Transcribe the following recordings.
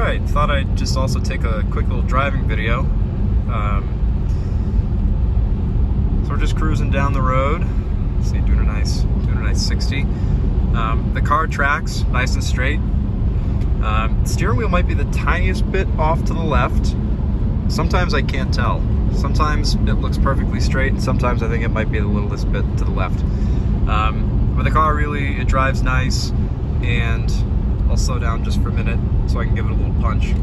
Alright, thought I'd just also take a quick little driving video. So we're just cruising down the road. Let's see, doing a nice 60. The car tracks nice and straight. Steering wheel might be the tiniest bit off to the left. Sometimes I can't tell. Sometimes it looks perfectly straight, and sometimes I think it might be the littlest bit to the left. But the car really, it drives nice, and I'll slow down just for a minute so I can give it a little punch.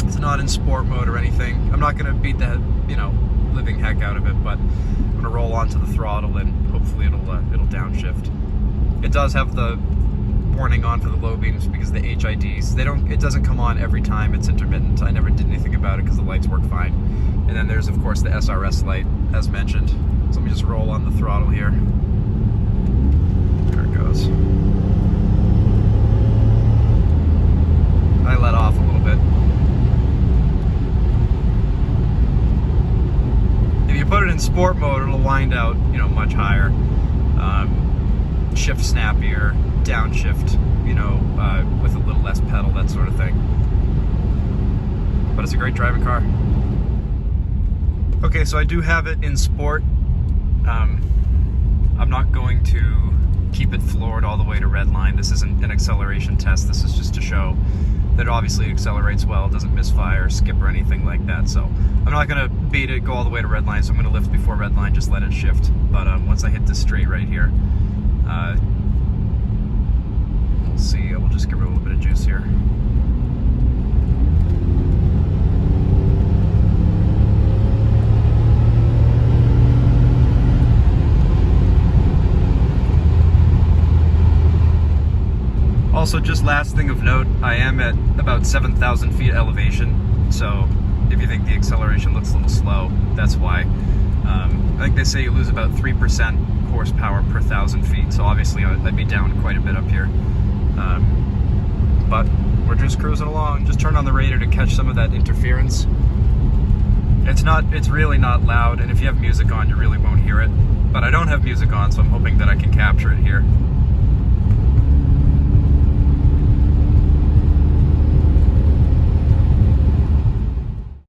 It's not in sport mode or anything. I'm not gonna beat the, living heck out of it, but I'm gonna roll onto the throttle and hopefully it'll downshift. It does have the warning on for the low beams because the HIDs, it doesn't come on every time, it's intermittent. I never did anything about it because the lights work fine. And then there's of course the SRS light as mentioned. So let me just roll on the throttle here. There it goes. I let off a little bit. If you put it in sport mode, it'll wind out, much higher. Shift snappier, downshift, with a little less pedal, that sort of thing. But it's a great driving car. Okay, so I do have it in sport. I'm not going to keep it floored all the way to red line. This isn't an acceleration test. This is just to show that it obviously accelerates well, doesn't misfire, skip or anything like that. So I'm not gonna beat it, go all the way to red line, so I'm gonna lift before red line, just let it shift. But once I hit this straight right here, we'll see, we'll just give it a little bit of juice here. Also, just last thing of note, I am at about 7,000 feet elevation, so if you think the acceleration looks a little slow, that's why. I think they say you lose about 3% horsepower per 1,000 feet, so obviously I'd be down quite a bit up here. But we're just cruising along. Just turn on the radio to catch some of that interference. It's really not loud, and if you have music on, you really won't hear it. But I don't have music on, so I'm hoping that I can capture it here.